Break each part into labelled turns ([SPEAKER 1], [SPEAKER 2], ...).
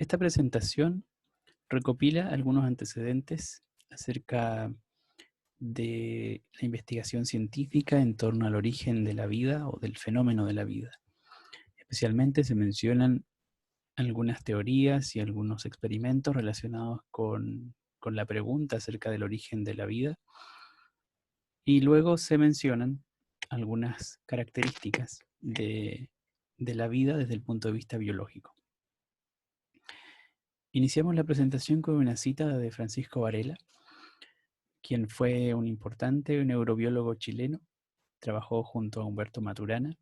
[SPEAKER 1] Esta presentación recopila algunos antecedentes acerca de la investigación científica en torno al origen de la vida o del fenómeno de la vida. Especialmente se mencionan algunas teorías y algunos experimentos relacionados con la pregunta acerca del origen de la vida, y luego se mencionan algunas características de la vida desde el punto de vista biológico. Iniciamos la presentación con una cita de Francisco Varela, quien fue un importante neurobiólogo chileno. Trabajó junto a Humberto Maturana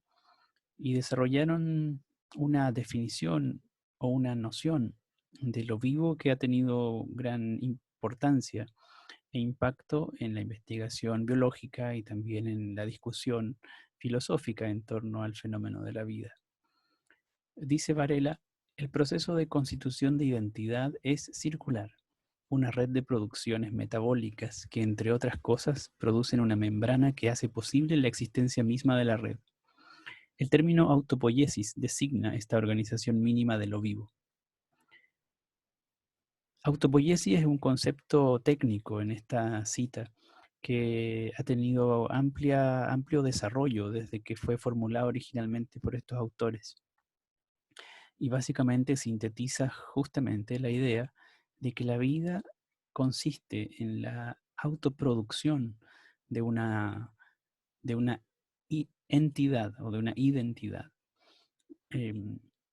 [SPEAKER 1] y desarrollaron una definición o una noción de lo vivo que ha tenido gran importancia e impacto en la investigación biológica y también en la discusión filosófica en torno al fenómeno de la vida. Dice Varela: el proceso de constitución de identidad es circular, una red de producciones metabólicas que, entre otras cosas, producen una membrana que hace posible la existencia misma de la red. El término autopoiesis designa esta organización mínima de lo vivo. Autopoiesis es un concepto técnico en esta cita que ha tenido amplio desarrollo desde que fue formulado originalmente por estos autores. Y básicamente sintetiza justamente la idea de que la vida consiste en la autoproducción de una entidad o de una identidad.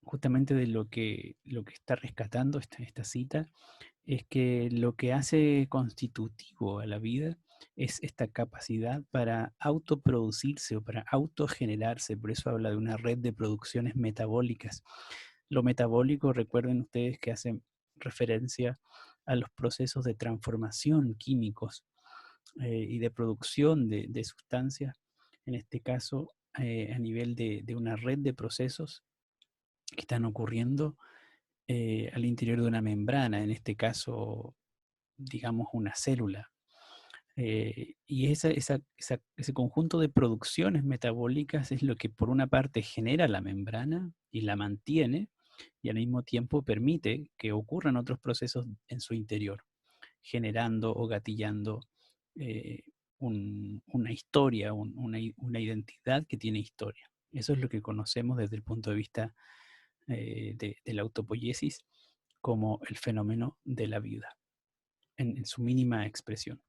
[SPEAKER 1] Justamente de lo que está rescatando esta cita es que lo que hace constitutivo a la vida es esta capacidad para autoproducirse o para autogenerarse. Por eso habla de una red de producciones metabólicas. Lo metabólico, recuerden ustedes que hace referencia a los procesos de transformación químicos y de producción de sustancias, en este caso a nivel de una red de procesos que están ocurriendo al interior de una membrana, en este caso, digamos, una célula. Y ese conjunto de producciones metabólicas es lo que por una parte genera la membrana y la mantiene, y al mismo tiempo permite que ocurran otros procesos en su interior, generando o gatillando una historia, una identidad que tiene historia. Eso es lo que conocemos desde el punto de vista de la autopoiesis como el fenómeno de la vida, en su mínima expresión.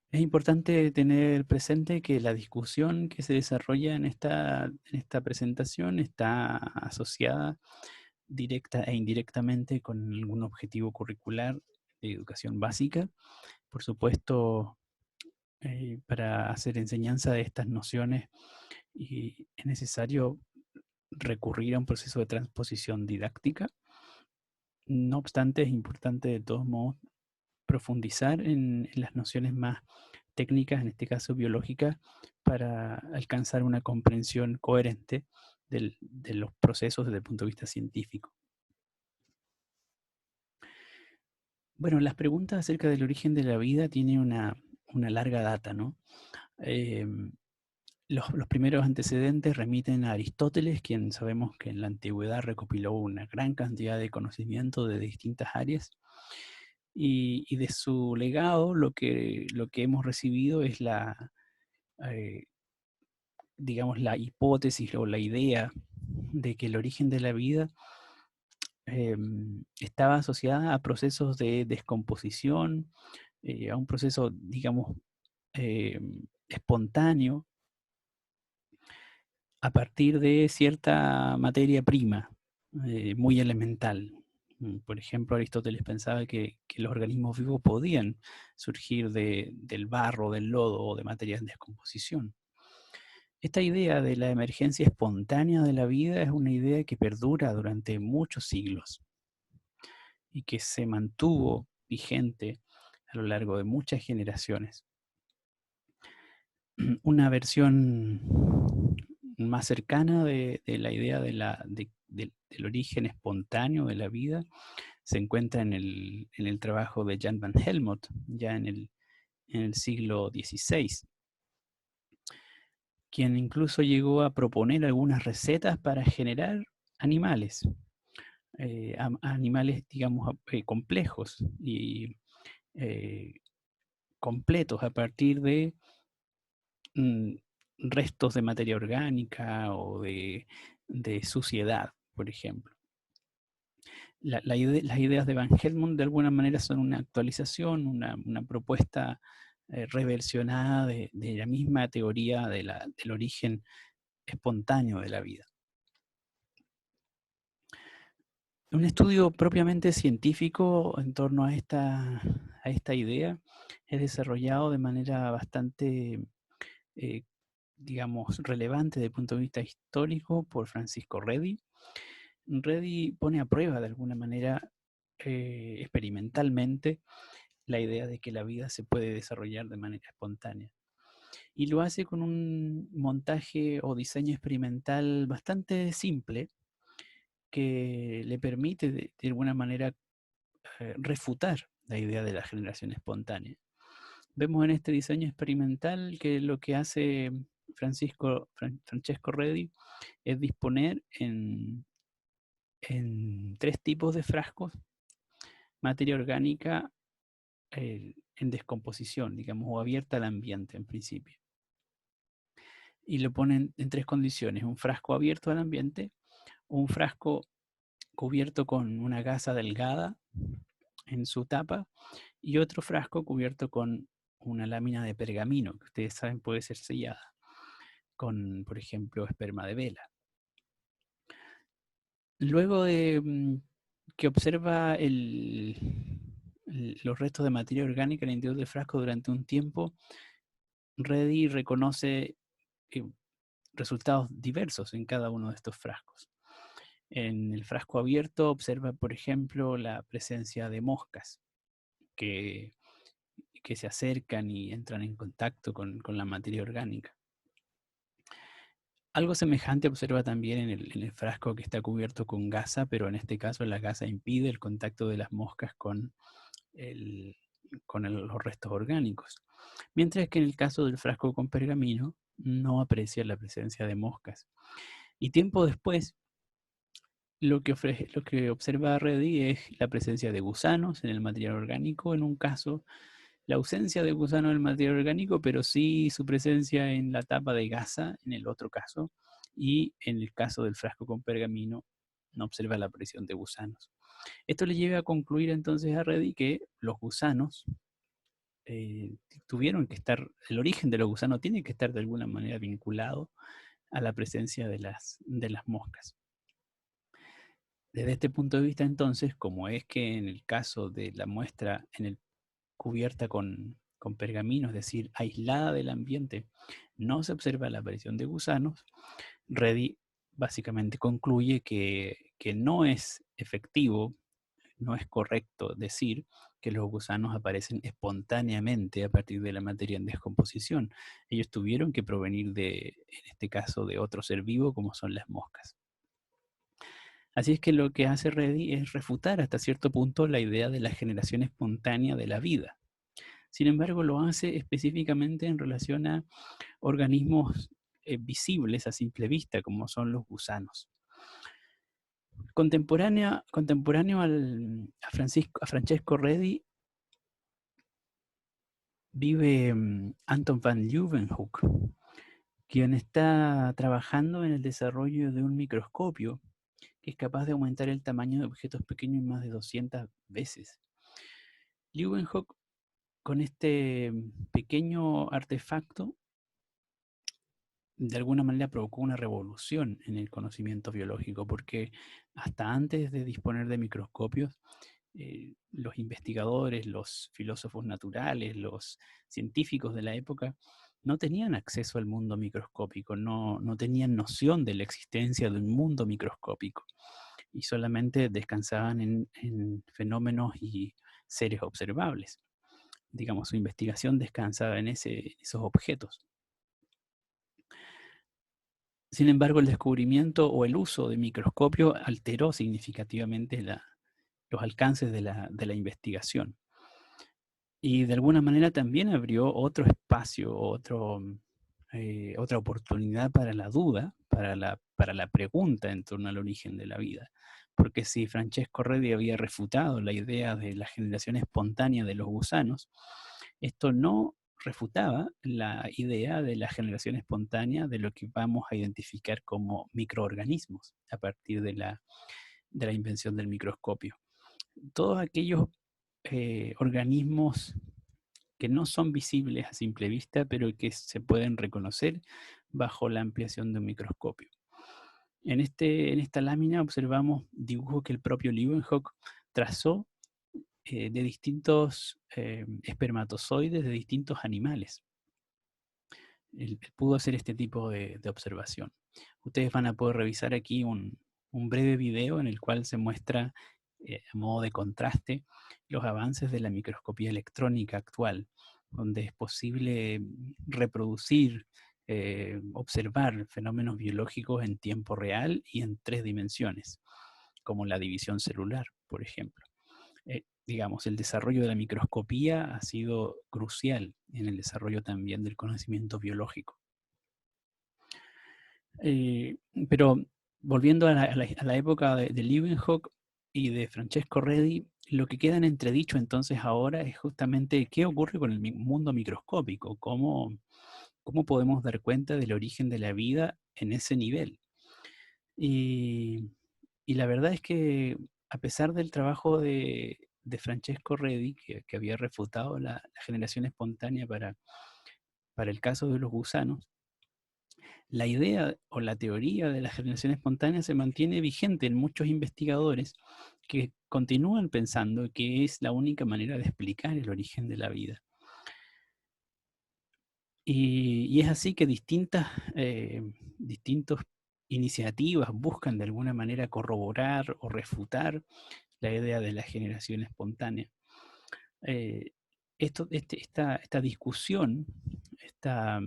[SPEAKER 1] Es importante tener presente que la discusión que se desarrolla en esta presentación está asociada directa e indirectamente con algún objetivo curricular de educación básica. Por supuesto, para hacer enseñanza de estas nociones es necesario recurrir a un proceso de transposición didáctica. No obstante, es importante de todos modos profundizar en las nociones más técnicas, en este caso biológicas, para alcanzar una comprensión coherente de los procesos desde el punto de vista científico. Bueno, las preguntas acerca del origen de la vida tienen una larga data, ¿no? Los primeros antecedentes remiten a Aristóteles, quien sabemos que en la antigüedad recopiló una gran cantidad de conocimiento de distintas áreas, y de su legado lo que hemos recibido es eh, digamos, la hipótesis o la idea de que el origen de la vida estaba asociada a procesos de descomposición, a un proceso, digamos, espontáneo, a partir de cierta materia prima muy elemental. Por ejemplo, Aristóteles pensaba que los organismos vivos podían surgir del barro, del lodo o de materias en descomposición. Esta idea de la emergencia espontánea de la vida es una idea que perdura durante muchos siglos y que se mantuvo vigente a lo largo de muchas generaciones. Una versión más cercana de la idea del origen espontáneo de la vida se encuentra en el trabajo de Jan van Helmont, ya en el siglo XVI, quien incluso llegó a proponer algunas recetas para generar animales, animales, digamos, complejos y eh, completos a partir de mm, restos de materia orgánica o de suciedad, por ejemplo. Las ideas de Van Helmont de alguna manera son una actualización, una propuesta reversionada de la misma teoría del origen espontáneo de la vida. Un estudio propiamente científico en torno a esta idea es desarrollado de manera bastante, eh, digamos, relevante desde el punto de vista histórico por Francisco Redi. Redi pone a prueba de alguna manera experimentalmente la idea de que la vida se puede desarrollar de manera espontánea. Y lo hace con un montaje o diseño experimental bastante simple que le permite de alguna manera refutar la idea de la generación espontánea. Vemos en este diseño experimental que lo que hace Francesco Redi es disponer en 3 tipos de frascos materia orgánica en descomposición, digamos, o abierta al ambiente en principio. Y lo ponen en 3 condiciones: un frasco abierto al ambiente, un frasco cubierto con una gasa delgada en su tapa y otro frasco cubierto con una lámina de pergamino, que ustedes saben puede ser sellada con, por ejemplo, esperma de vela. Luego de que observa los restos de materia orgánica en el interior del frasco durante un tiempo, Reddy reconoce eh, resultados diversos en cada uno de estos frascos. En el frasco abierto observa, por ejemplo, la presencia de moscas que, que se acercan y entran en contacto con la materia orgánica. Algo semejante observa también en el frasco que está cubierto con gasa, pero en este caso la gasa impide el contacto de las moscas el, los restos orgánicos. Mientras que en el caso del frasco con pergamino no aprecia la presencia de moscas. Y tiempo después, lo que observa Reddy es la presencia de gusanos en el material orgánico, en un caso la ausencia de gusano en el material orgánico, pero sí su presencia en la tapa de gasa en el otro caso, y en el caso del frasco con pergamino no observa la aparición de gusanos. Esto le lleva a concluir entonces a Reddy que los gusanos tuvieron que estar, el origen de los gusanos tiene que estar de alguna manera vinculado a la presencia de las moscas. Desde este punto de vista, entonces, como es que en el caso de la muestra cubierta con pergamino, es decir, aislada del ambiente, no se observa la aparición de gusanos, Reddy básicamente concluye que no es efectivo, no es correcto decir que los gusanos aparecen espontáneamente a partir de la materia en descomposición. Ellos tuvieron que provenir en este caso, de otro ser vivo como son las moscas. Así es que lo que hace Reddy es refutar hasta cierto punto la idea de la generación espontánea de la vida. Sin embargo, lo hace específicamente en relación a organismos visibles a simple vista, como son los gusanos. Contemporáneo a Francesco Reddy vive Anton van Leeuwenhoek, quien está trabajando en el desarrollo de un microscopio que es capaz de aumentar el tamaño de objetos pequeños más de 200 veces. Leeuwenhoek, con este pequeño artefacto, de alguna manera provocó una revolución en el conocimiento biológico, porque hasta antes de disponer de microscopios, los investigadores, los filósofos naturales, los científicos de la época, no tenían acceso al mundo microscópico, no tenían noción de la existencia de un mundo microscópico y solamente descansaban en fenómenos y seres observables. Digamos, su investigación descansaba en esos objetos. Sin embargo, el descubrimiento o el uso de microscopio alteró significativamente los alcances de la investigación. Y de alguna manera también abrió otro espacio, otra oportunidad para la duda, para la pregunta en torno al origen de la vida. Porque si Francesco Redi había refutado la idea de la generación espontánea de los gusanos, esto no refutaba la idea de la generación espontánea de lo que vamos a identificar como microorganismos a partir de la invención del microscopio. Todos aquellos organismos que no son visibles a simple vista, pero que se pueden reconocer bajo la ampliación de un microscopio. En esta lámina observamos dibujos que el propio Leeuwenhoek trazó de distintos espermatozoides de distintos animales. Él pudo hacer este tipo de observación. Ustedes van a poder revisar aquí un breve video en el cual se muestra a modo de contraste los avances de la microscopía electrónica actual, donde es posible reproducir, observar fenómenos biológicos en tiempo real y en 3 dimensiones, como la división celular, por ejemplo. Digamos, el desarrollo de la microscopía ha sido crucial en el desarrollo también del conocimiento biológico. Pero volviendo a la época de Leeuwenhoek y de Francesco Redi, lo que queda en entredicho entonces ahora es justamente qué ocurre con el mundo microscópico, cómo podemos dar cuenta del origen de la vida en ese nivel. Y, y la verdad es que a pesar del trabajo de Francesco Redi, que había refutado la generación espontánea para el caso de los gusanos, la idea o la teoría de la generación espontánea se mantiene vigente en muchos investigadores que continúan pensando que es la única manera de explicar el origen de la vida. Y es así que distintas iniciativas buscan de alguna manera corroborar o refutar la idea de la generación espontánea. Esta discusión, esta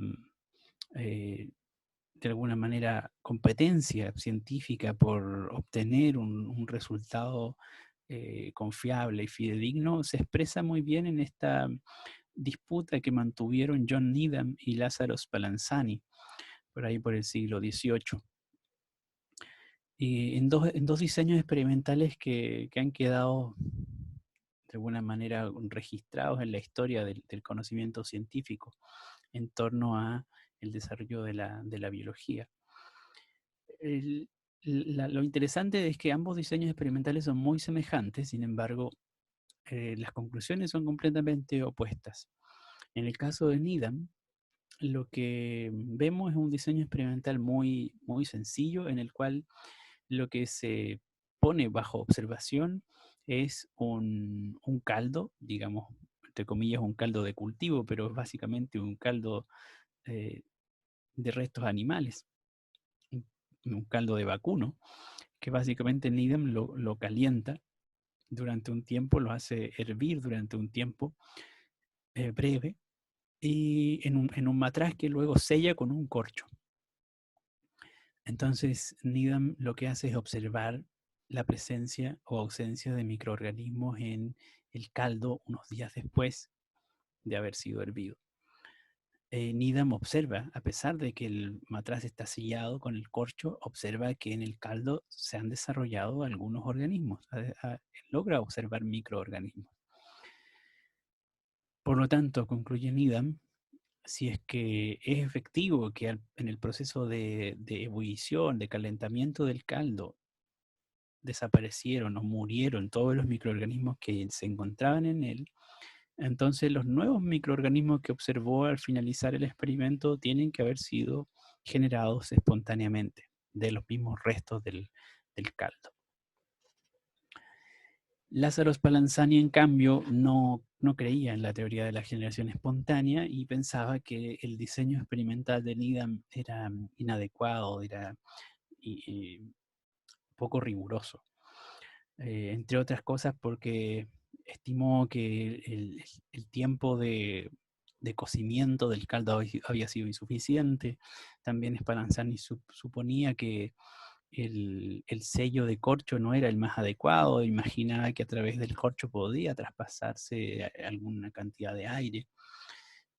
[SPEAKER 1] de alguna manera competencia científica por obtener un resultado confiable y fidedigno, se expresa muy bien en esta disputa que mantuvieron John Needham y Lázaro Spallanzani, por ahí por el siglo XVIII. Y en dos diseños experimentales que han quedado de alguna manera registrados en la historia del conocimiento científico en torno a el desarrollo de la biología. Lo interesante es que ambos diseños experimentales son muy semejantes, sin embargo, las conclusiones son completamente opuestas. En el caso de Needham, lo que vemos es un diseño experimental muy, muy sencillo, en el cual lo que se pone bajo observación es un caldo, digamos, entre comillas, un caldo de cultivo, pero es básicamente un caldo eh, de restos animales, un caldo de vacuno, que básicamente Needham lo calienta durante un tiempo, lo hace hervir durante un tiempo breve, y en un matraz que luego sella con un corcho. Entonces, Needham lo que hace es observar la presencia o ausencia de microorganismos en el caldo unos días después de haber sido hervido. Needham observa, a pesar de que el matraz está sellado con el corcho, observa que en el caldo se han desarrollado algunos organismos, logra observar microorganismos. Por lo tanto, concluye Needham, si es que es efectivo que en el proceso de ebullición, de calentamiento del caldo, desaparecieron o murieron todos los microorganismos que se encontraban en él, entonces los nuevos microorganismos que observó al finalizar el experimento tienen que haber sido generados espontáneamente de los mismos restos del caldo. Lázaro Spallanzani, en cambio, no creía en la teoría de la generación espontánea y pensaba que el diseño experimental de Needham era inadecuado, era poco riguroso. Entre otras cosas porque estimó que el tiempo de cocimiento del caldo había sido insuficiente. También Spallanzani suponía que el sello de corcho no era el más adecuado, imaginaba que a través del corcho podía traspasarse alguna cantidad de aire.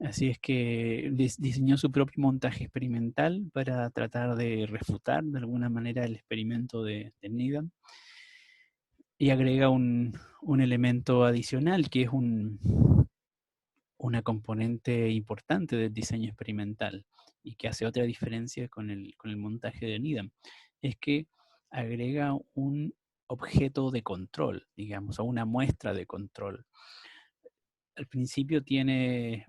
[SPEAKER 1] Así es que diseñó su propio montaje experimental para tratar de refutar de alguna manera el experimento de Needham, y agrega un elemento adicional que es una componente importante del diseño experimental y que hace otra diferencia con el montaje de Needham. Es que agrega un objeto de control, digamos, o una muestra de control. Al principio tiene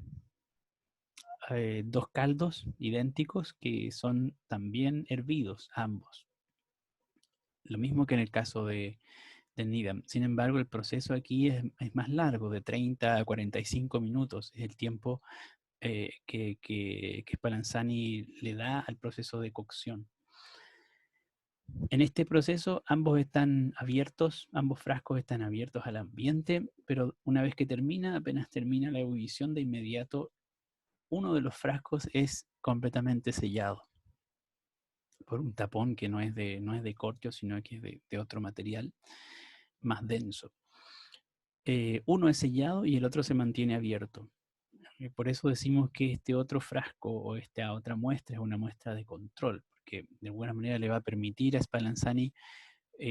[SPEAKER 1] dos caldos idénticos que son también hervidos, ambos. Lo mismo que en el caso de Needham. Sin embargo, el proceso aquí es más largo, de 30 a 45 minutos. Es el tiempo que Spallanzani le da al proceso de cocción. En este proceso ambos están abiertos, ambos frascos están abiertos al ambiente, pero una vez que termina, apenas termina la ebullición, de inmediato uno de los frascos es completamente sellado por un tapón que no es de corcho, sino que es de otro material más denso. Uno es sellado y el otro se mantiene abierto. Por eso decimos que este otro frasco o esta otra muestra es una muestra de control, porque de alguna manera le va a permitir a Spallanzani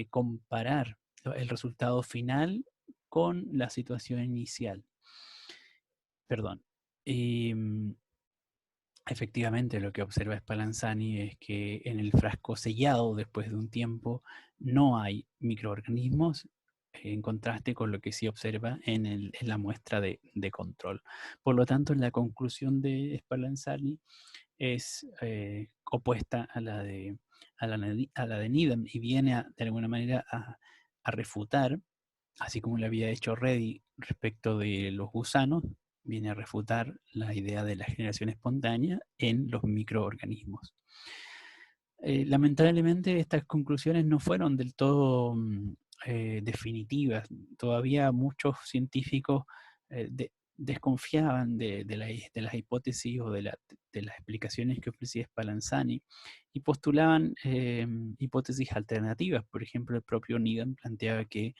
[SPEAKER 1] comparar el resultado final con la situación inicial. Perdón. Em, Efectivamente, lo que observa Spallanzani es que en el frasco sellado, después de un tiempo, no hay microorganismos, en contraste con lo que sí observa en la muestra de control. Por lo tanto, la conclusión de Spallanzani es opuesta a la de Needham, y viene de alguna manera a refutar, así como lo había hecho Reddy respecto de los gusanos, viene a refutar la idea de la generación espontánea en los microorganismos. Lamentablemente estas conclusiones no fueron del todo definitivas. Todavía muchos científicos desconfiaban de las hipótesis o de las explicaciones que ofrecía Spallanzani, y postulaban hipótesis alternativas. Por ejemplo, el propio Needham planteaba que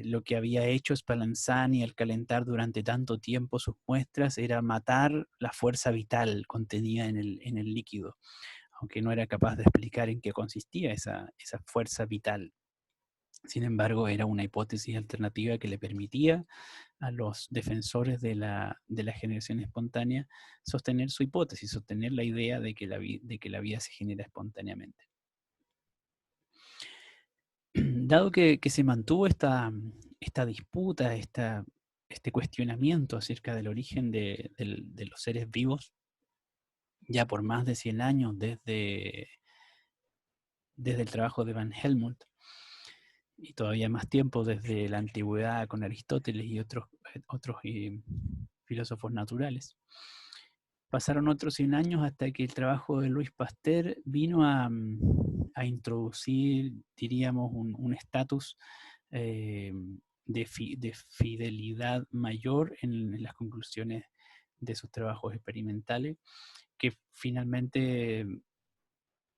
[SPEAKER 1] lo que había hecho Spallanzani al calentar durante tanto tiempo sus muestras era matar la fuerza vital contenida en el líquido, aunque no era capaz de explicar en qué consistía esa fuerza vital. Sin embargo, era una hipótesis alternativa que le permitía a los defensores de la generación espontánea sostener su hipótesis, sostener la idea de que la vida se genera espontáneamente. Dado que se mantuvo esta disputa, este cuestionamiento acerca del origen de los seres vivos, ya por más de 100 años desde el trabajo de Van Helmont, y todavía más tiempo desde la antigüedad con Aristóteles y otros filósofos naturales. Pasaron otros 100 años hasta que el trabajo de Louis Pasteur vino a introducir, diríamos, un estatus eh, de fidelidad mayor en las conclusiones de sus trabajos experimentales, que finalmente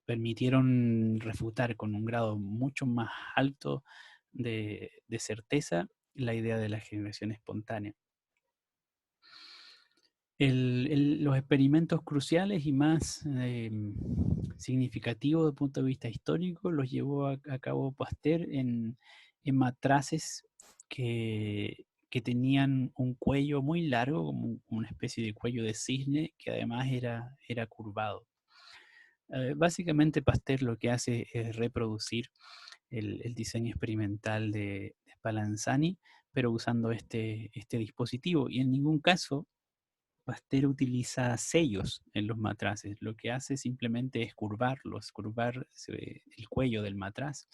[SPEAKER 1] permitieron refutar con un grado mucho más alto de certeza la idea de la generación espontánea. Los experimentos cruciales y más significativos desde el punto de vista histórico los llevó a cabo Pasteur en matraces que tenían un cuello muy largo, como una especie de cuello de cisne, que además era curvado. Básicamente Pasteur lo que hace es reproducir el diseño experimental de Spallanzani, pero usando este dispositivo, y en ningún caso Pasteur utiliza sellos en los matraces. Lo que hace simplemente es curvar el cuello del matraz,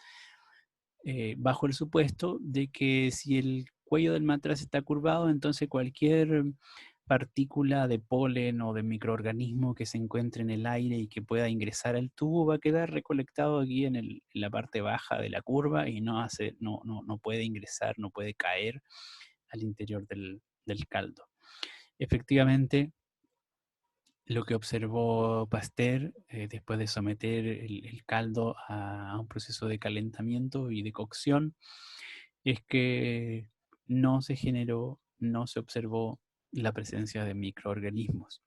[SPEAKER 1] bajo el supuesto de que si el cuello del matraz está curvado, entonces cualquier partícula de polen o de microorganismo que se encuentre en el aire y que pueda ingresar al tubo va a quedar recolectado aquí en la parte baja de la curva, y no puede ingresar, no puede caer al interior del caldo. Efectivamente, lo que observó Pasteur, después de someter el caldo a un proceso de calentamiento y de cocción, es que no se generó, no se observó la presencia de microorganismos,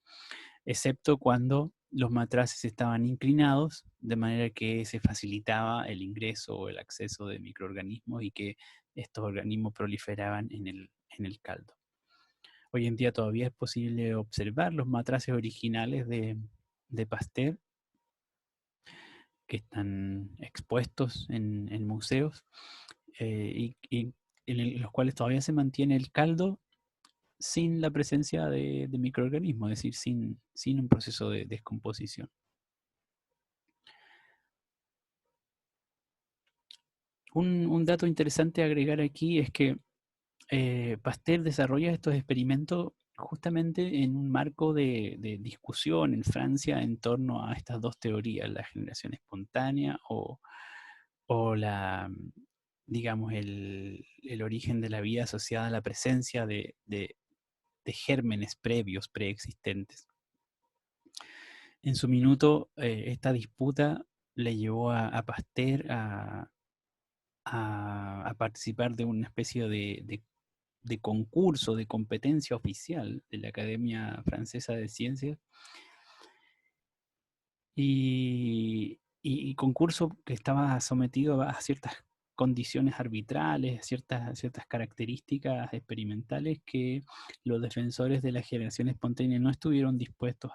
[SPEAKER 1] excepto cuando los matraces estaban inclinados, de manera que se facilitaba el ingreso o el acceso de microorganismos y que estos organismos proliferaban en el caldo. Hoy en día todavía es posible observar los matraces originales de Pasteur que están expuestos en museos y en los cuales todavía se mantiene el caldo sin la presencia de microorganismos, es decir, sin un proceso de descomposición. Un dato interesante a agregar aquí es que Pasteur desarrolla estos experimentos justamente en un marco de discusión en Francia en torno a estas dos teorías, la generación espontánea o digamos, el origen de la vida asociada a la presencia de gérmenes previos, preexistentes. En su minuto, esta disputa le llevó a Pasteur a participar de una especie de concurso, de competencia oficial de la Academia Francesa de Ciencias y concurso que estaba sometido a ciertas condiciones arbitrales, ciertas características experimentales que los defensores de la generación espontánea no estuvieron dispuestos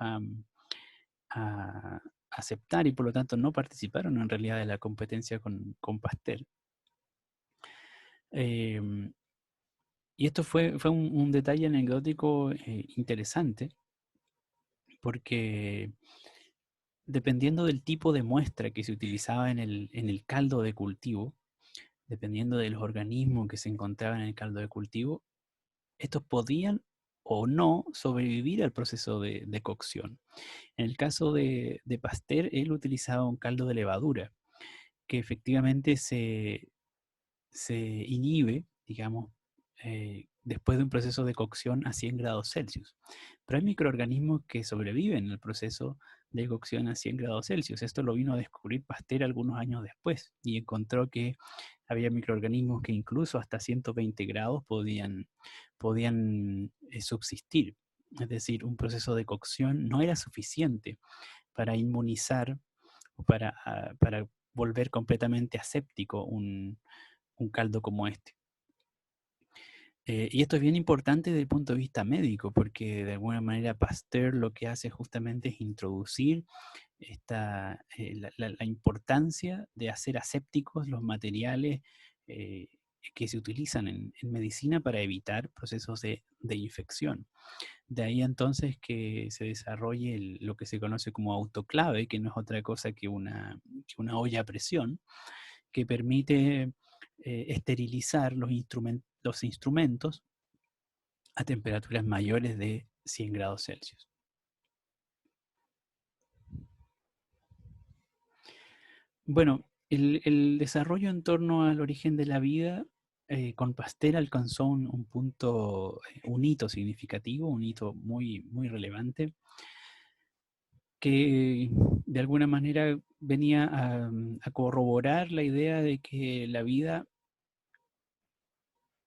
[SPEAKER 1] a aceptar y por lo tanto no participaron en realidad de la competencia con Pasteur. Y esto fue un detalle anecdótico interesante, porque dependiendo del tipo de muestra que se utilizaba en el caldo de cultivo, dependiendo de los organismos que se encontraban en el caldo de cultivo, estos podían o no sobrevivir al proceso de cocción. En el caso de Pasteur, él utilizaba un caldo de levadura, que efectivamente se inhibe, digamos, después de un proceso de cocción a 100 grados Celsius. Pero hay microorganismos que sobreviven en el proceso de cocción a 100 grados Celsius. Esto lo vino a descubrir Pasteur algunos años después y encontró que había microorganismos que incluso hasta 120 grados podían subsistir. Es decir, un proceso de cocción no era suficiente para inmunizar o para volver completamente aséptico un caldo como este. Y esto es bien importante desde el punto de vista médico, porque de alguna manera Pasteur lo que hace justamente es introducir la importancia de hacer asépticos los materiales que se utilizan en medicina para evitar procesos de infección. De ahí entonces que se desarrolle lo que se conoce como autoclave, que no es otra cosa que una olla a presión, que permite esterilizar los instrumentos a temperaturas mayores de 100 grados Celsius. Bueno, el desarrollo en torno al origen de la vida con Pasteur alcanzó un punto, un hito significativo, un hito muy, muy relevante, que de alguna manera venía a corroborar la idea de que la vida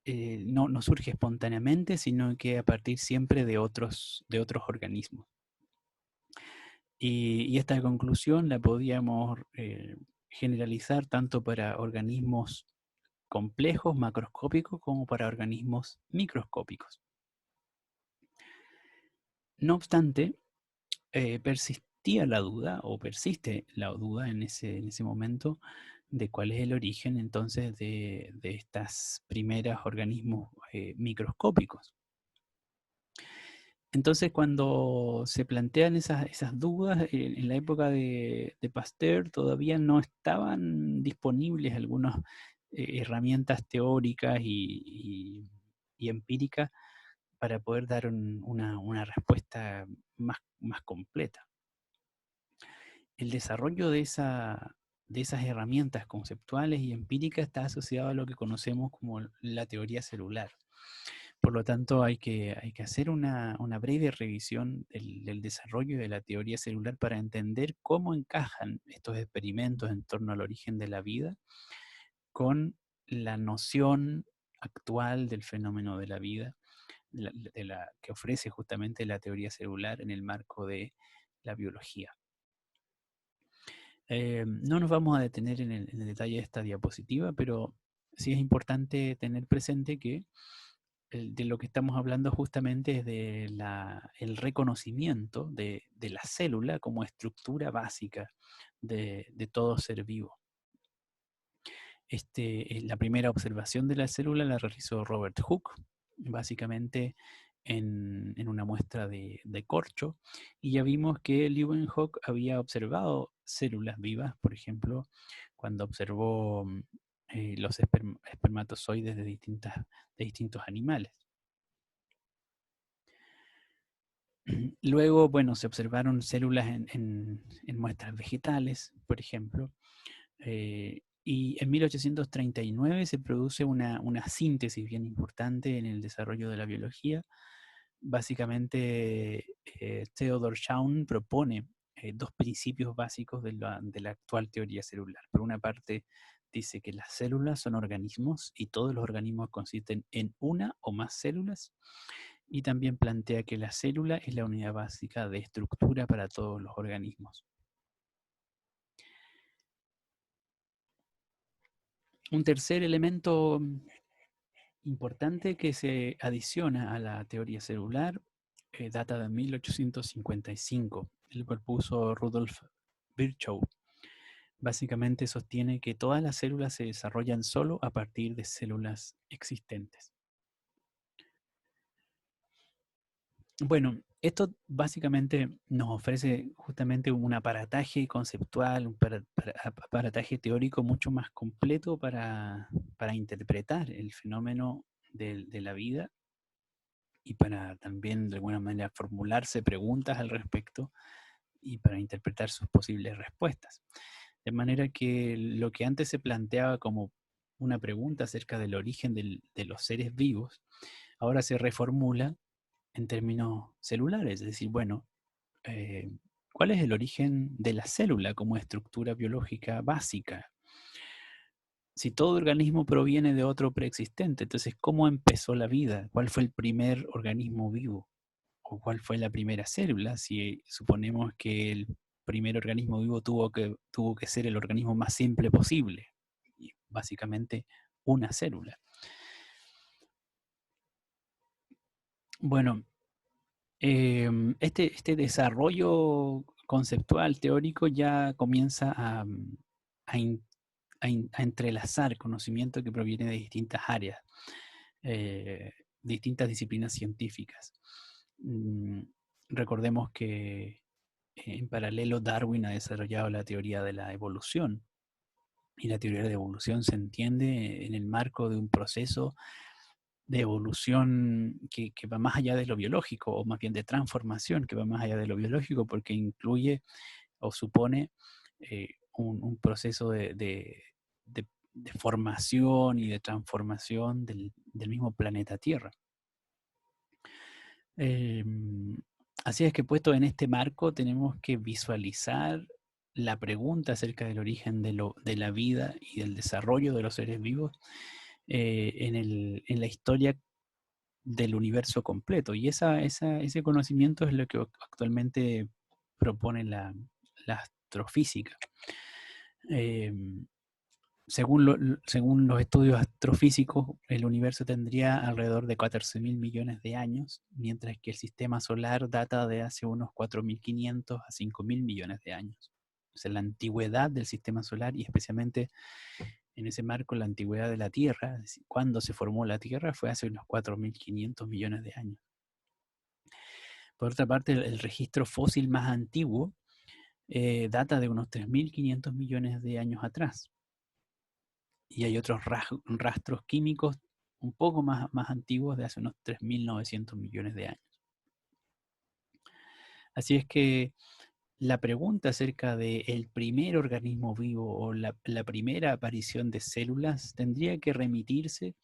[SPEAKER 1] no surge espontáneamente, sino que a partir siempre de otros organismos. Y esta conclusión la podíamos generalizar tanto para organismos complejos, macroscópicos, como para organismos microscópicos. No obstante, persistía la duda, o persiste la duda en ese momento, de cuál es el origen entonces de estos primeros organismos microscópicos. Entonces, cuando se plantean esas dudas, en la época de Pasteur todavía no estaban disponibles algunas herramientas teóricas y empíricas para poder dar una respuesta más completa. El desarrollo de esas herramientas conceptuales y empíricas está asociado a lo que conocemos como la teoría celular. Por lo tanto, hay que hacer una breve revisión del desarrollo de la teoría celular para entender cómo encajan estos experimentos en torno al origen de la vida con la noción actual del fenómeno de la vida que ofrece justamente la teoría celular en el marco de la biología. No nos vamos a detener en el detalle de esta diapositiva, pero sí es importante tener presente que de lo que estamos hablando justamente es el reconocimiento de la célula como estructura básica de todo ser vivo. La primera observación de la célula la realizó Robert Hooke, básicamente en una muestra de corcho, y ya vimos que Leeuwenhoek había observado células vivas, por ejemplo, cuando observó los espermatozoides de distintos animales. Luego, bueno, se observaron células en muestras vegetales, por ejemplo, y en 1839 se produce una síntesis bien importante en el desarrollo de la biología. Básicamente, Theodor Schaun propone dos principios básicos de la actual teoría celular. Por una parte, dice que las células son organismos y todos los organismos consisten en una o más células. Y también plantea que la célula es la unidad básica de estructura para todos los organismos. Un tercer elemento importante que se adiciona a la teoría celular data de 1855, el cual puso Rudolf Virchow. Básicamente sostiene que todas las células se desarrollan solo a partir de células existentes. Bueno, esto básicamente nos ofrece justamente un aparataje conceptual, un aparataje teórico mucho más completo para interpretar el fenómeno de la vida y para también de alguna manera formularse preguntas al respecto y para interpretar sus posibles respuestas. De manera que lo que antes se planteaba como una pregunta acerca del origen de los seres vivos, ahora se reformula en términos celulares, es decir, bueno, ¿cuál es el origen de la célula como estructura biológica básica? Si todo organismo proviene de otro preexistente, entonces, ¿cómo empezó la vida? ¿Cuál fue el primer organismo vivo? ¿O cuál fue la primera célula? Si suponemos que el primer organismo vivo tuvo que ser el organismo más simple posible, y básicamente una célula. Bueno, este desarrollo conceptual, teórico, ya comienza a, a entrelazar conocimiento que proviene de distintas áreas, eh, distintas disciplinas científicas. Recordemos que en paralelo Darwin ha desarrollado la teoría de la evolución, y la teoría de la evolución se entiende en el marco de un proceso de evolución que va más allá de lo biológico, o más bien de transformación que va más allá de lo biológico, porque incluye o supone un proceso de formación y de transformación del mismo planeta Tierra. Así es que puesto en este marco tenemos que visualizar la pregunta acerca del origen de la vida y del desarrollo de los seres vivos en la historia del universo completo. Y ese conocimiento es lo que actualmente propone la astrofísica. Según los estudios astrofísicos, el universo tendría alrededor de 14.000 millones de años, mientras que el sistema solar data de hace unos 4.500 a 5.000 millones de años. O sea, la antigüedad del sistema solar, y especialmente en ese marco la antigüedad de la Tierra, es decir, cuando se formó la Tierra, fue hace unos 4.500 millones de años. Por otra parte, el registro fósil más antiguo data de unos 3.500 millones de años atrás. Y hay otros rastros químicos un poco más antiguos, de hace unos 3.900 millones de años. Así es que la pregunta acerca del primer organismo vivo o la primera aparición de células tendría que remitirse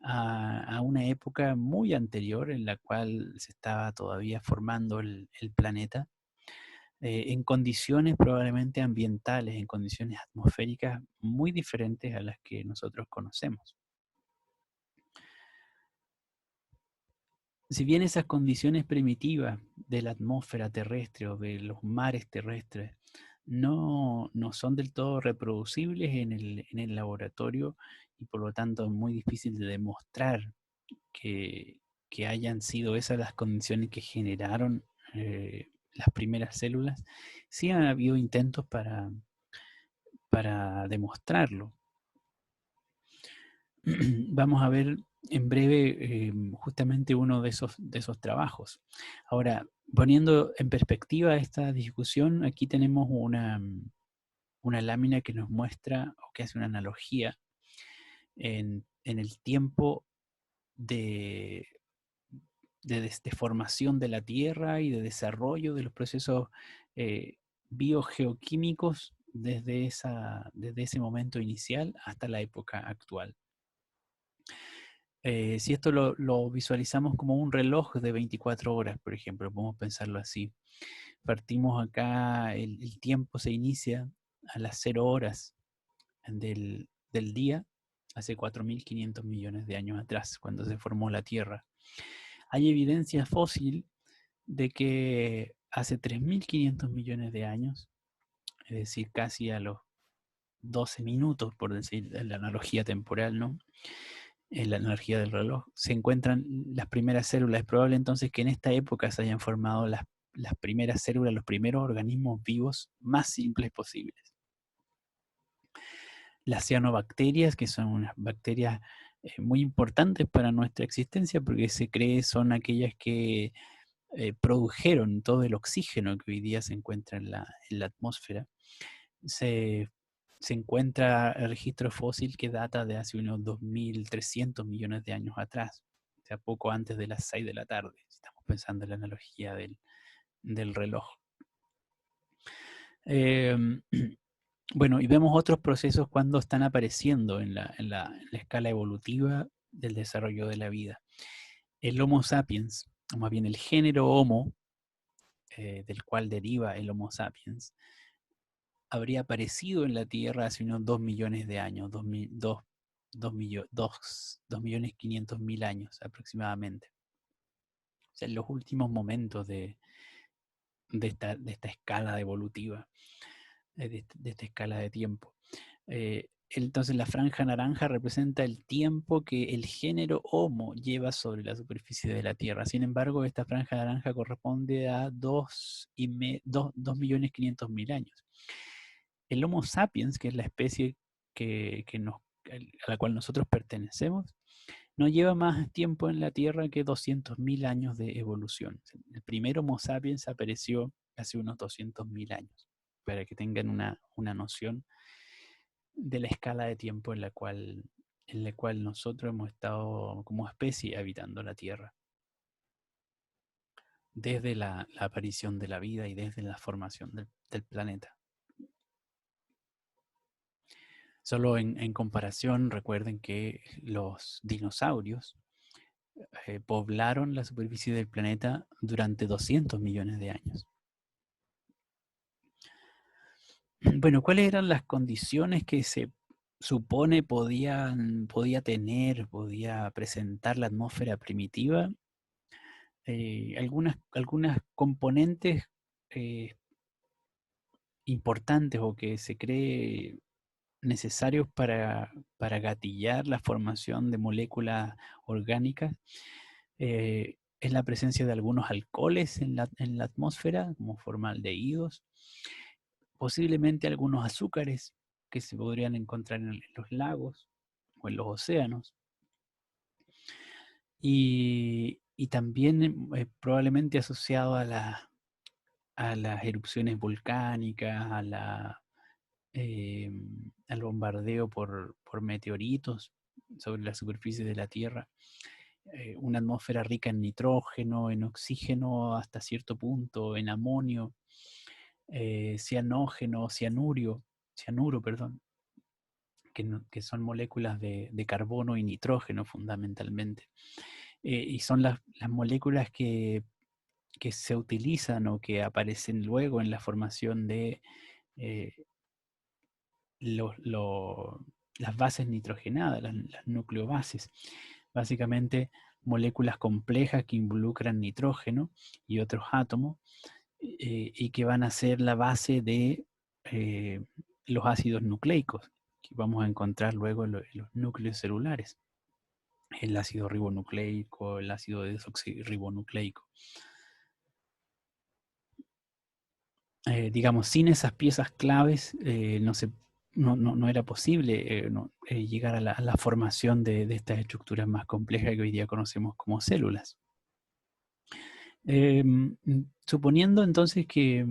[SPEAKER 1] a una época muy anterior en la cual se estaba todavía formando el planeta, en condiciones probablemente ambientales, en condiciones atmosféricas muy diferentes a las que nosotros conocemos. si bien esas condiciones primitivas de la atmósfera terrestre o de los mares terrestres no son del todo reproducibles en el laboratorio y por lo tanto es muy difícil de demostrar que, que hayan sido esas las condiciones que generaron las primeras células, sí han habido intentos para demostrarlo. Vamos a ver en breve justamente uno de esos trabajos. Ahora, poniendo en perspectiva esta discusión, aquí tenemos una lámina que nos muestra o que hace una analogía en el tiempo de, de formación de la Tierra y de desarrollo de los procesos biogeoquímicos desde ese momento inicial hasta la época actual. Si esto lo visualizamos como un reloj de 24 horas, por ejemplo, podemos pensarlo así. Partimos acá, el tiempo se inicia a las 0 horas del día, hace 4.500 millones de años atrás, cuando se formó la Tierra. Hay evidencia fósil de que hace 3.500 millones de años, es decir, casi a los 12 minutos, por decir la analogía temporal, ¿no? En la energía del reloj, se encuentran las primeras células. Es probable entonces que en esta época se hayan formado las primeras células, los primeros organismos vivos más simples posibles. Las cianobacterias, que son unas bacterias muy importantes para nuestra existencia, porque se cree son aquellas que produjeron todo el oxígeno que hoy día se encuentra en la atmósfera. Se, se encuentra el registro fósil que data de hace unos 2.300 millones de años atrás, o sea, poco antes de las 6 de la tarde. Estamos pensando en la analogía del reloj. Eh, bueno, y vemos otros procesos cuando están apareciendo en la escala evolutiva del desarrollo de la vida. El Homo sapiens, o más bien el género Homo, del cual deriva el Homo sapiens, habría aparecido en la Tierra hace unos 2 millones de años, 2.500.000 años aproximadamente. O sea, en los últimos momentos de esta escala evolutiva, de esta escala de tiempo. Entonces la franja naranja representa el tiempo que el género Homo lleva sobre la superficie de la Tierra. Sin embargo, esta franja naranja corresponde a 2.500.000 años. El Homo sapiens, que es la especie a la cual nosotros pertenecemos, no lleva más tiempo en la Tierra que 200.000 años de evolución. El primer Homo sapiens apareció hace unos 200.000 años, para que tengan una noción de la escala de tiempo en la cual nosotros hemos estado como especie habitando la Tierra, desde la aparición de la vida y desde la formación del planeta. Solo en comparación, recuerden que los dinosaurios poblaron la superficie del planeta durante 200 millones de años. Bueno, ¿cuáles eran las condiciones que se supone podía presentar la atmósfera primitiva? Algunas componentes eh, importantes o que se cree necesarios para gatillar la formación de moléculas orgánicas es la presencia de algunos alcoholes en la atmósfera, como formaldehídos, posiblemente algunos azúcares que se podrían encontrar en los lagos o en los océanos, y también probablemente asociado a las erupciones volcánicas, al bombardeo por meteoritos sobre la superficie de la Tierra, una atmósfera rica en nitrógeno, en oxígeno hasta cierto punto, en amonio, cianógeno, cianuro, perdón, que son moléculas de carbono y nitrógeno fundamentalmente. Y son las moléculas que se utilizan o que aparecen luego en la formación de eh, las bases nitrogenadas, las nucleobases. Básicamente moléculas complejas que involucran nitrógeno y otros átomos, y que van a ser la base de los ácidos nucleicos, que vamos a encontrar luego en los núcleos celulares. El ácido ribonucleico, el ácido desoxirribonucleico. Digamos, sin esas piezas claves no era posible llegar a la formación de estas estructuras más complejas que hoy día conocemos como células. Suponiendo entonces que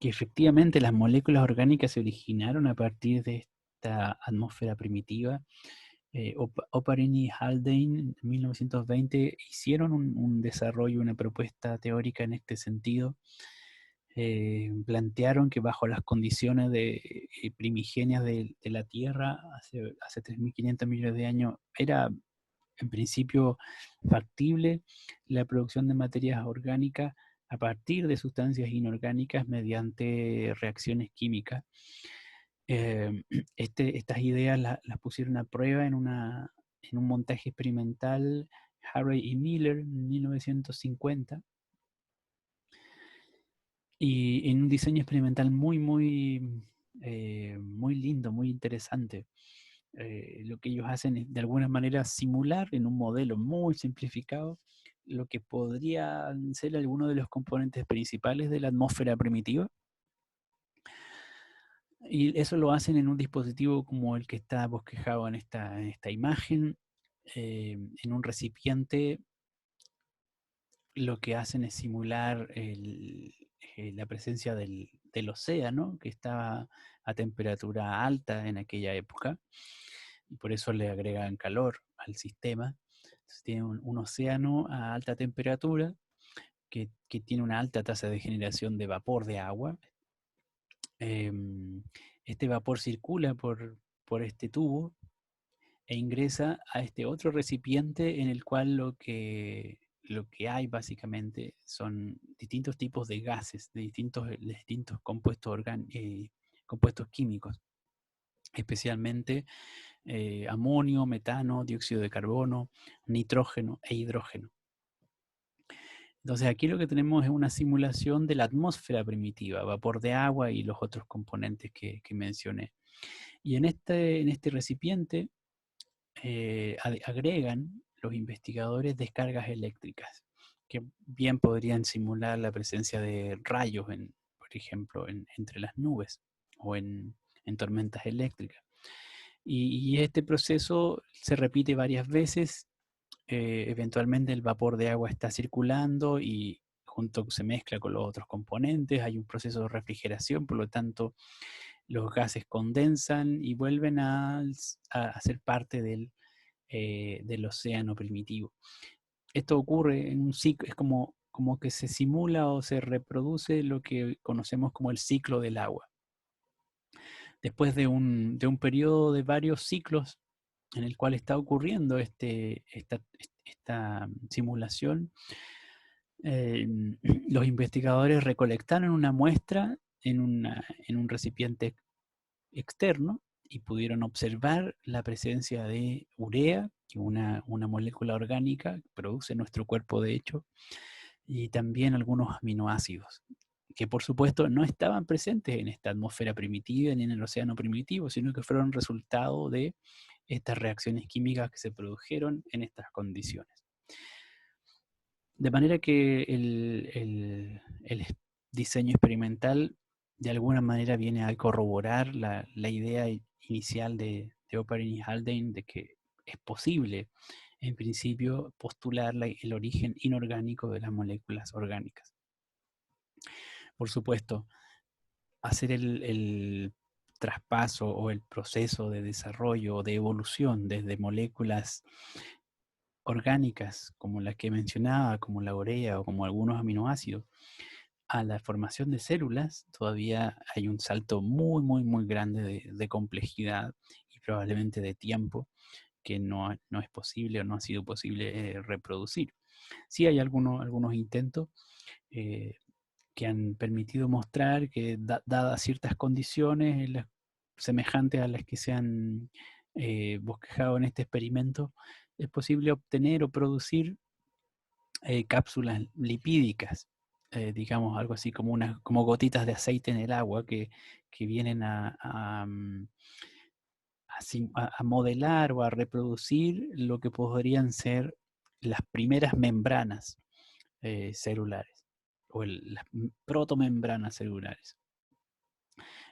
[SPEAKER 1] efectivamente las moléculas orgánicas se originaron a partir de esta atmósfera primitiva, Oparin y Haldane en 1920 hicieron un desarrollo, una propuesta teórica en este sentido. Plantearon que bajo las condiciones primigenias de la Tierra hace 3.500 millones de años era en principio factible la producción de materias orgánicas a partir de sustancias inorgánicas mediante reacciones químicas. Estas ideas las pusieron a prueba en un montaje experimental Harvey y Miller en 1950, y en un diseño experimental muy lindo, muy interesante. Lo que ellos hacen es de alguna manera simular en un modelo muy simplificado lo que podrían ser algunos de los componentes principales de la atmósfera primitiva. Y eso lo hacen en un dispositivo como el que está bosquejado en esta imagen. En un recipiente lo que hacen es simular la presencia del océano, que estaba a temperatura alta en aquella época, y por eso le agregan calor al sistema. Entonces tiene un océano a alta temperatura que tiene una alta tasa de generación de vapor de agua. Este vapor circula por este tubo e ingresa a este otro recipiente en el cual lo que hay básicamente son distintos tipos de gases, de distintos compuestos químicos, especialmente amonio, metano, dióxido de carbono, nitrógeno e hidrógeno. Entonces aquí lo que tenemos es una simulación de la atmósfera primitiva, vapor de agua y los otros componentes que mencioné. Y en este recipiente agregan los investigadores descargas eléctricas, que bien podrían simular la presencia de rayos, por ejemplo, entre las nubes o en tormentas eléctricas. Y este proceso se repite varias veces. Eventualmente el vapor de agua está circulando y junto se mezcla con los otros componentes, hay un proceso de refrigeración, por lo tanto los gases condensan y vuelven a ser parte del océano primitivo. Esto ocurre en un ciclo, es como que se simula o se reproduce lo que conocemos como el ciclo del agua. Después de un periodo de varios ciclos en el cual está ocurriendo esta simulación, los investigadores recolectaron una muestra en un recipiente externo y pudieron observar la presencia de urea, que una molécula orgánica que produce nuestro cuerpo de hecho, y también algunos aminoácidos, que por supuesto no estaban presentes en esta atmósfera primitiva ni en el océano primitivo, sino que fueron resultado de estas reacciones químicas que se produjeron en estas condiciones. De manera que el diseño experimental de alguna manera viene a corroborar la idea inicial de Oparin y Haldane de que es posible, en principio, postular el origen inorgánico de las moléculas orgánicas. Por supuesto, hacer el traspaso o el proceso de desarrollo o de evolución desde moléculas orgánicas como las que mencionaba, como la urea o como algunos aminoácidos, a la formación de células, todavía hay un salto muy grande de complejidad y probablemente de tiempo que no es posible o no ha sido posible reproducir. Sí hay algunos intentos que han permitido mostrar que dadas ciertas condiciones semejantes a las que se han bosquejado en este experimento, es posible obtener o producir cápsulas lipídicas, digamos algo así como, como gotitas de aceite en el agua que vienen a modelar o a reproducir lo que podrían ser las primeras membranas celulares o las protomembranas celulares.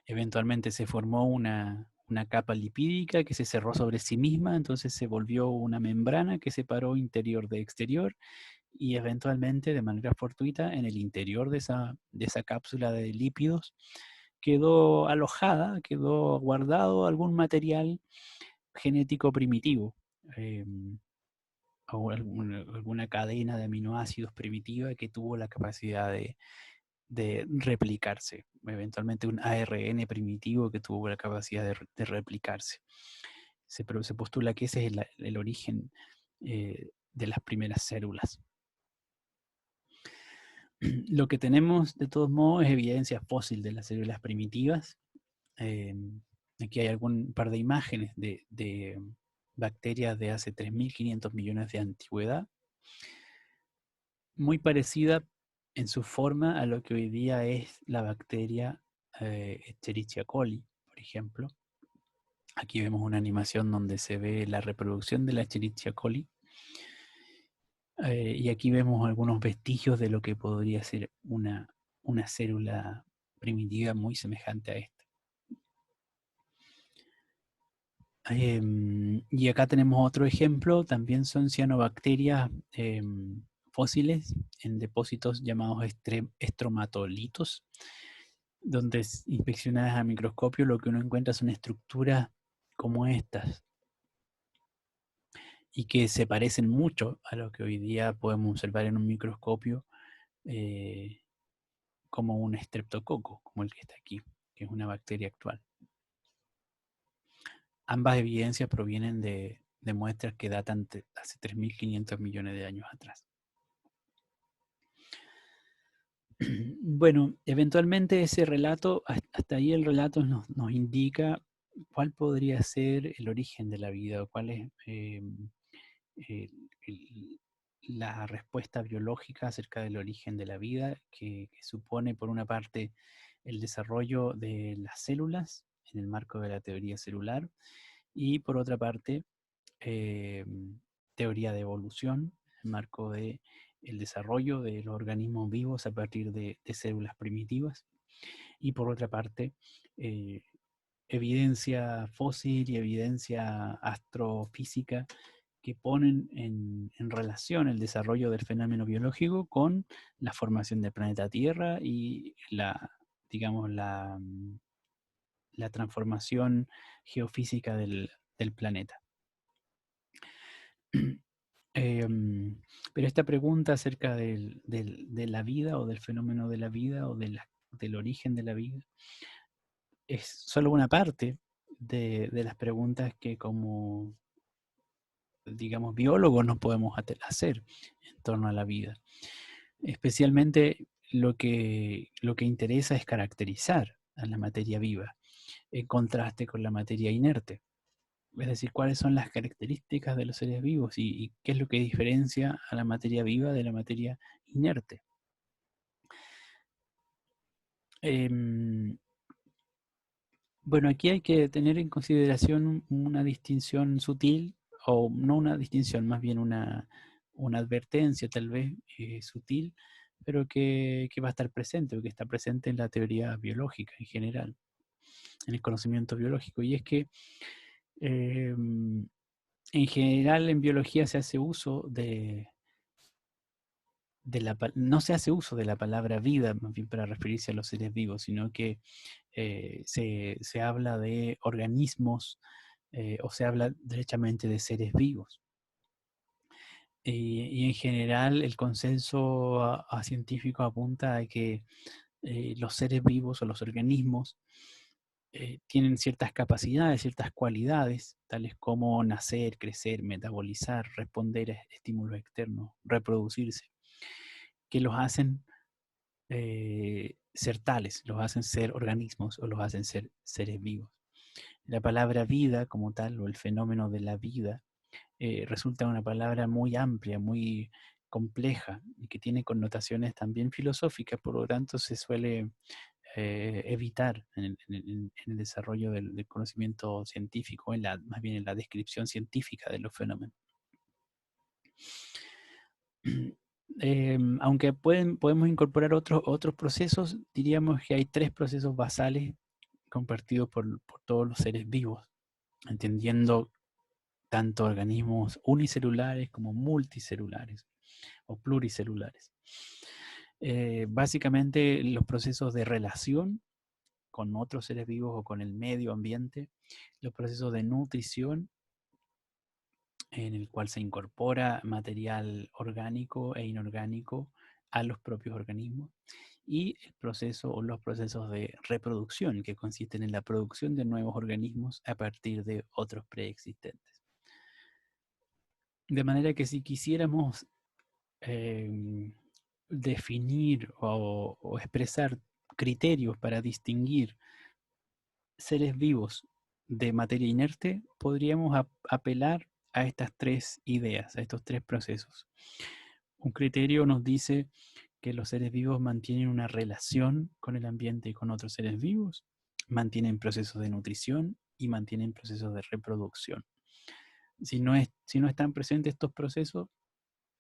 [SPEAKER 1] Eventualmente se formó una capa lipídica que se cerró sobre sí misma, entonces se volvió una membrana que separó interior de exterior y eventualmente de manera fortuita en el interior de esa cápsula de lípidos quedó alojada, quedó guardado algún material genético primitivo, eh, o alguna cadena de aminoácidos primitiva que tuvo la capacidad de replicarse, eventualmente un ARN primitivo que tuvo la capacidad de replicarse. Se postula que ese es el origen de las primeras células. Lo que tenemos de todos modos es evidencia fósil de las células primitivas. Aquí hay algún par de imágenes de bacterias de hace 3.500 millones de antigüedad, muy parecida en su forma a lo que hoy día es la bacteria Escherichia coli, por ejemplo. Aquí vemos una animación donde se ve la reproducción de la Escherichia coli. Y aquí vemos algunos vestigios de lo que podría ser una célula primitiva muy semejante a esta. Y acá tenemos otro ejemplo, también son cianobacterias fósiles en depósitos llamados estromatolitos, donde inspeccionadas a microscopio lo que uno encuentra son estructuras como estas y que se parecen mucho a lo que hoy día podemos observar en un microscopio como un estreptococo, como el que está aquí, que es una bacteria actual. Ambas evidencias provienen de muestras que datan de hace 3.500 millones de años atrás. Bueno, eventualmente ese relato, hasta ahí el relato nos indica cuál podría ser el origen de la vida, o cuál es la respuesta biológica acerca del origen de la vida, que supone por una parte el desarrollo de las células en el marco de la teoría celular y por otra parte teoría de evolución, en el marco de el desarrollo de los organismos vivos a partir de células primitivas y por otra parte evidencia fósil y evidencia astrofísica que ponen en relación el desarrollo del fenómeno biológico con la formación del planeta Tierra y digamos, la transformación geofísica del planeta. Pero esta pregunta acerca de la vida o del fenómeno de la vida o del origen de la vida es solo una parte de las preguntas que como, digamos, biólogos nos podemos hacer en torno a la vida. Especialmente lo que interesa es caracterizar a la materia viva en contraste con la materia inerte. Es decir, cuáles son las características de los seres vivos y qué es lo que diferencia a la materia viva de la materia inerte. Bueno, aquí hay que tener en consideración una distinción sutil, o no una distinción, más bien una advertencia tal vez sutil, pero que va a estar presente, o que está presente en la teoría biológica en general, en el conocimiento biológico. Y es que en general en biología se hace uso no se hace uso de la palabra vida, más bien para referirse a los seres vivos, sino que se habla de organismos o se habla derechamente de seres vivos. Y en general el consenso científico apunta a que los seres vivos o los organismos tienen ciertas capacidades, ciertas cualidades, tales como nacer, crecer, metabolizar, responder a estímulos externos, reproducirse, que los hacen ser tales, los hacen ser organismos o los hacen ser seres vivos. La palabra vida como tal, o el fenómeno de la vida, resulta una palabra muy amplia, muy compleja y que tiene connotaciones también filosóficas, por lo tanto se suele evitar en el desarrollo del conocimiento científico, más bien en la descripción científica de los fenómenos. Aunque podemos incorporar otros procesos, diríamos que hay tres procesos basales compartidos por todos los seres vivos, entendiendo tanto organismos unicelulares como multicelulares o pluricelulares. Básicamente los procesos de relación con otros seres vivos o con el medio ambiente, los procesos de nutrición en el cual se incorpora material orgánico e inorgánico a los propios organismos, y el proceso o los procesos de reproducción que consisten en la producción de nuevos organismos a partir de otros preexistentes. De manera que si quisiéramos definir o expresar criterios para distinguir seres vivos de materia inerte, podríamos apelar a estas tres ideas, a estos tres procesos. Un criterio nos dice que los seres vivos mantienen una relación con el ambiente y con otros seres vivos, mantienen procesos de nutrición y mantienen procesos de reproducción. Si no están presentes estos procesos,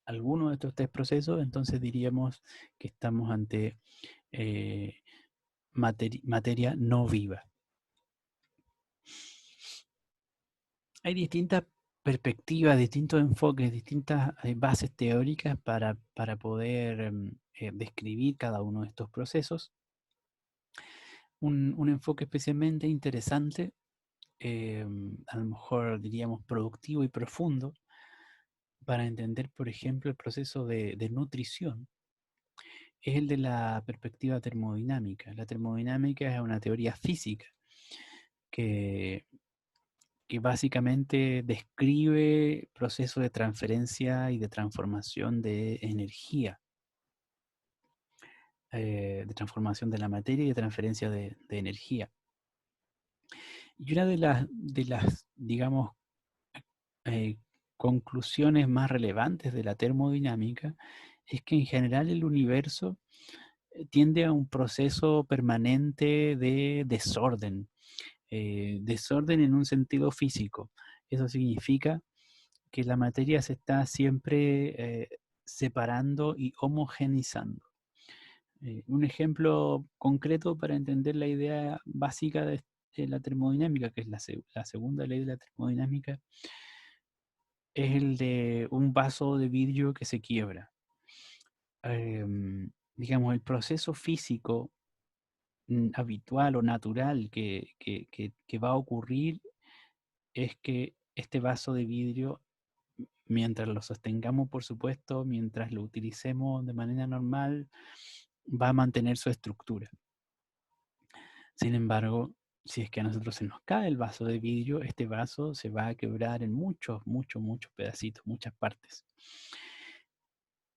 [SPEAKER 1] alguno de estos tres procesos, entonces diríamos que estamos ante materia no viva. Hay distintas perspectivas, distintos enfoques, distintas bases teóricas para poder describir cada uno de estos procesos. Un enfoque especialmente interesante, a lo mejor diríamos productivo y profundo, para entender, por ejemplo, el proceso de nutrición, es el de la perspectiva termodinámica. La termodinámica es una teoría física que básicamente describe procesos de transferencia y de transformación de energía, de transformación de la materia y de transferencia de energía. Y una de las digamos, eh, conclusiones más relevantes de la termodinámica es que en general el universo tiende a un proceso permanente de desorden, desorden en un sentido físico. Eso significa que la materia se está siempre separando y homogenizando. Un ejemplo concreto para entender la idea básica de la termodinámica, que es la segunda ley de la termodinámica, es el de un vaso de vidrio que se quiebra. Digamos, el proceso físico habitual o natural que va a ocurrir es que este vaso de vidrio, mientras lo sostengamos, por supuesto, mientras lo utilicemos de manera normal, va a mantener su estructura. Sin embargo, si es que a nosotros se nos cae el vaso de vidrio, este vaso se va a quebrar en muchos pedacitos, muchas partes.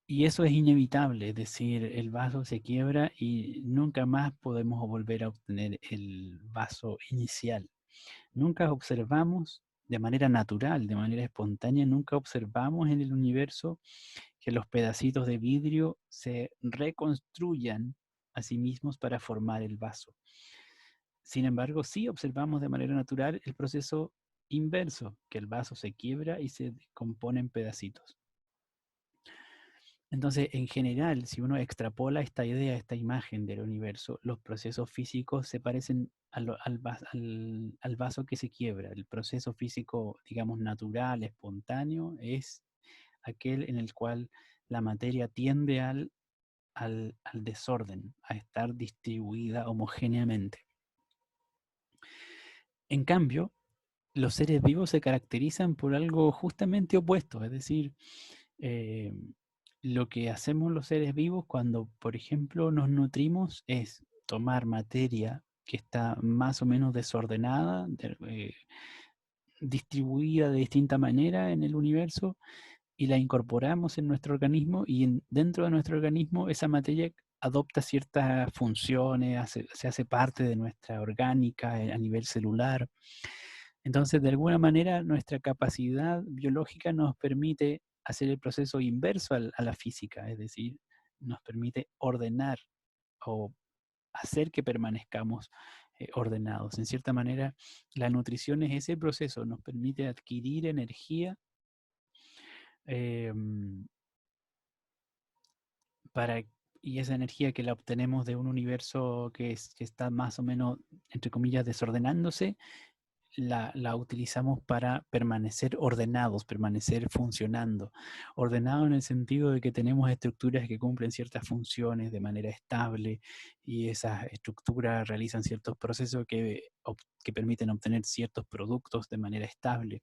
[SPEAKER 1] Y eso es inevitable, es decir, el vaso se quiebra y nunca más podemos volver a obtener el vaso inicial. Nunca observamos de manera natural, de manera espontánea, nunca observamos en el universo que los pedacitos de vidrio se reconstruyan a sí mismos para formar el vaso. Sin embargo, sí observamos de manera natural el proceso inverso, que el vaso se quiebra y se compone en pedacitos. Entonces, en general, si uno extrapola esta idea, esta imagen del universo, los procesos físicos se parecen al vaso que se quiebra. El proceso físico, digamos, natural, espontáneo, es aquel en el cual la materia tiende al desorden, a estar distribuida homogéneamente. En cambio, los seres vivos se caracterizan por algo justamente opuesto, es decir, lo que hacemos los seres vivos cuando, por ejemplo, nos nutrimos es tomar materia que está más o menos desordenada, distribuida de distinta manera en el universo, y la incorporamos en nuestro organismo, y dentro de nuestro organismo esa materia adopta ciertas funciones, se hace parte de nuestra orgánica a nivel celular. Entonces, de alguna manera, nuestra capacidad biológica nos permite hacer el proceso inverso a la física, es decir, nos permite ordenar o hacer que permanezcamos ordenados. En cierta manera, la nutrición es ese proceso, nos permite adquirir energía eh, para, y esa energía que la obtenemos de un universo que está más o menos, entre comillas, desordenándose, la utilizamos para permanecer ordenados, permanecer funcionando. Ordenado en el sentido de que tenemos estructuras que cumplen ciertas funciones de manera estable y esas estructuras realizan ciertos procesos que permiten obtener ciertos productos de manera estable.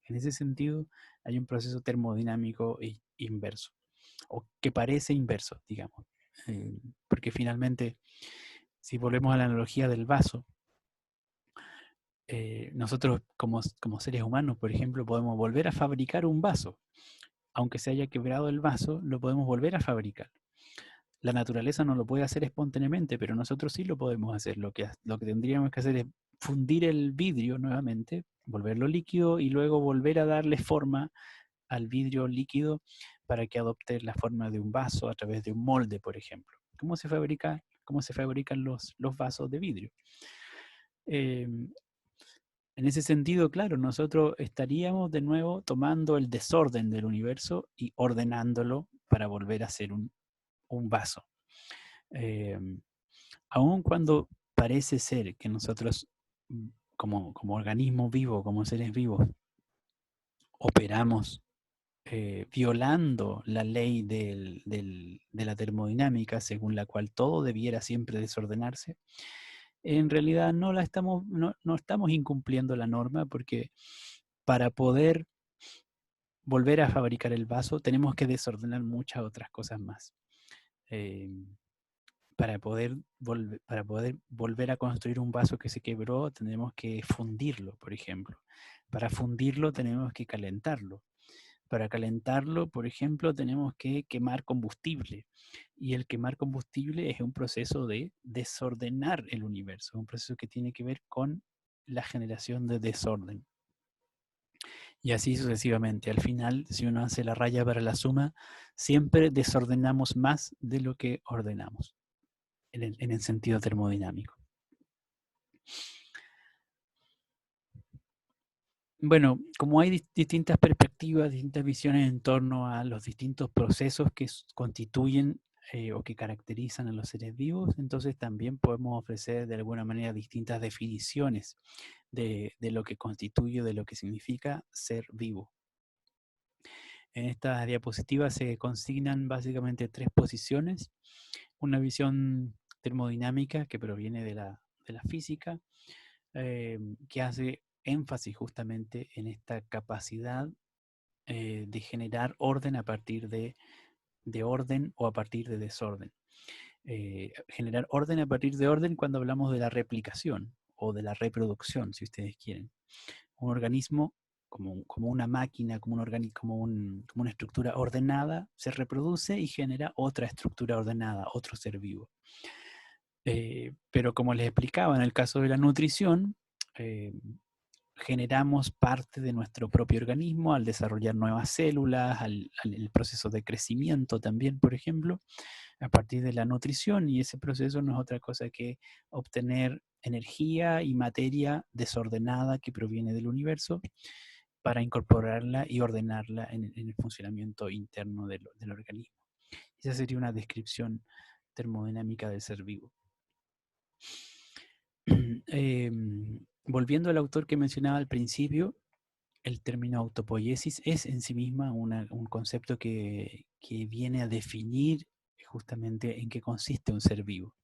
[SPEAKER 1] En ese sentido, hay un proceso termodinámico inverso, o que parece inverso, digamos. Porque finalmente, si volvemos a la analogía del vaso, nosotros como seres humanos, por ejemplo, podemos volver a fabricar un vaso. Aunque se haya quebrado el vaso, lo podemos volver a fabricar. La naturaleza no lo puede hacer espontáneamente, pero nosotros sí lo podemos hacer. Lo que tendríamos que hacer es fundir el vidrio nuevamente, volverlo líquido y luego volver a darle forma al vidrio líquido para que adopte la forma de un vaso a través de un molde, por ejemplo. ¿Cómo se fabrican los vasos de vidrio? Eh, En ese sentido, claro, nosotros estaríamos de nuevo tomando el desorden del universo y ordenándolo para volver a ser un vaso. Eh, Aun cuando parece ser que nosotros, como organismos vivos, como seres vivos, operamos violando la ley de la termodinámica, según la cual todo debiera siempre desordenarse, en realidad no estamos incumpliendo la norma, porque para poder volver a fabricar el vaso tenemos que desordenar muchas otras cosas más. Eh, para poder volver a construir un vaso que se quebró, tenemos que fundirlo, por ejemplo. Para fundirlo tenemos que calentarlo. Para calentarlo, por ejemplo, tenemos que quemar combustible. Y el quemar combustible es un proceso de desordenar el universo, un proceso que tiene que ver con la generación de desorden. Y así sucesivamente. Al final, si uno hace la raya para la suma, siempre desordenamos más de lo que ordenamos, en el sentido termodinámico. Bueno, como hay distintas perspectivas, distintas visiones en torno a los distintos procesos que constituyen o que caracterizan a los seres vivos, entonces también podemos ofrecer de alguna manera distintas definiciones de lo que constituye, de lo que significa ser vivo. En estas diapositivas se consignan básicamente tres posiciones: una visión termodinámica que proviene de la física, que hace énfasis justamente en esta capacidad de generar orden a partir de orden o a partir de desorden. Generar orden a partir de orden cuando hablamos de la replicación o de la reproducción, si ustedes quieren. Un organismo como una máquina, como una estructura ordenada, se reproduce y genera otra estructura ordenada, otro ser vivo. Pero como les explicaba, en el caso de la nutrición, eh, generamos parte de nuestro propio organismo al desarrollar nuevas células, el proceso de crecimiento también, por ejemplo, a partir de la nutrición, y ese proceso no es otra cosa que obtener energía y materia desordenada que proviene del universo para incorporarla y ordenarla en el funcionamiento interno del organismo. Esa sería una descripción termodinámica del ser vivo. Volviendo al autor que mencionaba al principio, el término autopoiesis es en sí misma un concepto que viene a definir justamente en qué consiste un ser vivo.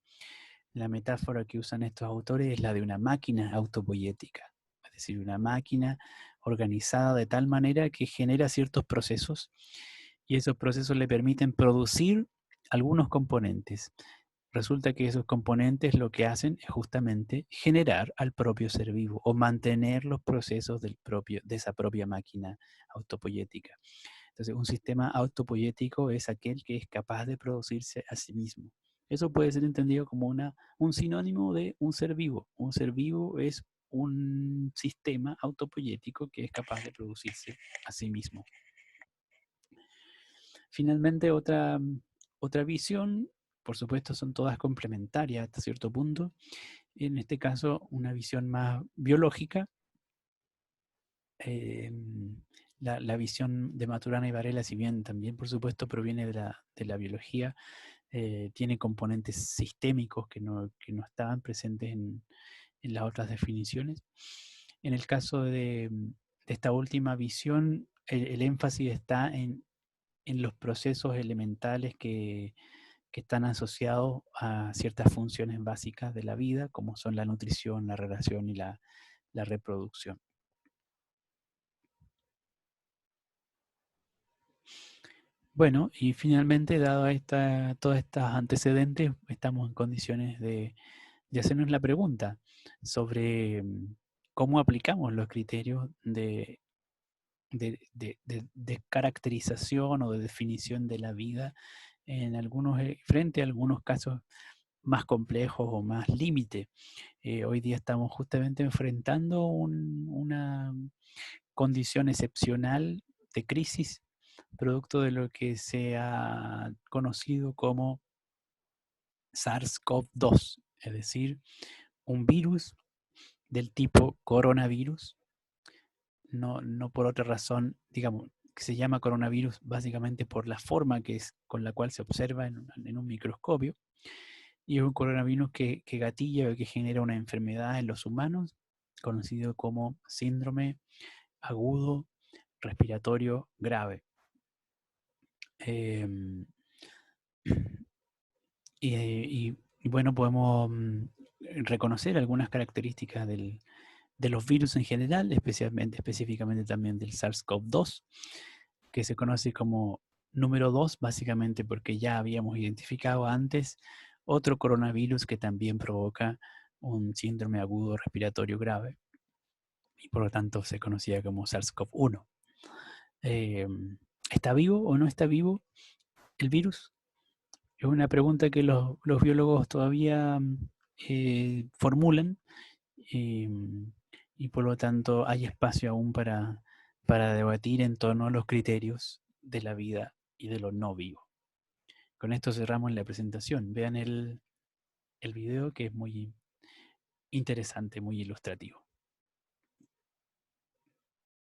[SPEAKER 1] La metáfora que usan estos autores es la de una máquina autopoiética, es decir, una máquina organizada de tal manera que genera ciertos procesos y esos procesos le permiten producir algunos componentes. Resulta que esos componentes lo que hacen es justamente generar al propio ser vivo o mantener los procesos de esa propia máquina autopoiética. Entonces, un sistema autopoiético es aquel que es capaz de producirse a sí mismo. Eso puede ser entendido como un sinónimo de un ser vivo. Un ser vivo es un sistema autopoyético que es capaz de producirse a sí mismo. Finalmente, otra visión, por supuesto, son todas complementarias hasta cierto punto. En este caso, una visión más biológica. La visión de Maturana y Varela, si bien también, por supuesto, proviene de la biología, tiene componentes sistémicos que no estaban presentes en las otras definiciones. En el caso de esta última visión, el énfasis está en los procesos elementales que están asociados a ciertas funciones básicas de la vida, como son la nutrición, la relación y la reproducción. Bueno, y finalmente, dado todos estos antecedentes, estamos en condiciones de hacernos la pregunta sobre cómo aplicamos los criterios de caracterización o de definición de la vida en frente a algunos casos más complejos o más límite. Hoy día estamos justamente enfrentando una condición excepcional de crisis, producto de lo que se ha conocido como SARS-CoV-2, es decir, un virus del tipo coronavirus, no por otra razón, digamos, que se llama coronavirus básicamente por la forma con la cual se observa en un microscopio, y es un coronavirus que gatilla o que genera una enfermedad en los humanos, conocido como síndrome agudo respiratorio grave. Eh, y bueno, podemos reconocer algunas características de los virus en general, específicamente también del SARS-CoV-2, que se conoce como número 2, básicamente porque ya habíamos identificado antes otro coronavirus que también provoca un síndrome agudo respiratorio grave y por lo tanto se conocía como SARS-CoV-1. ¿Está vivo o no está vivo el virus? Es una pregunta que los biólogos todavía formulan, eh, y por lo tanto hay espacio aún para debatir en torno a los criterios de la vida y de lo no vivo. Con esto cerramos la presentación. Vean el video, que es muy interesante, muy ilustrativo.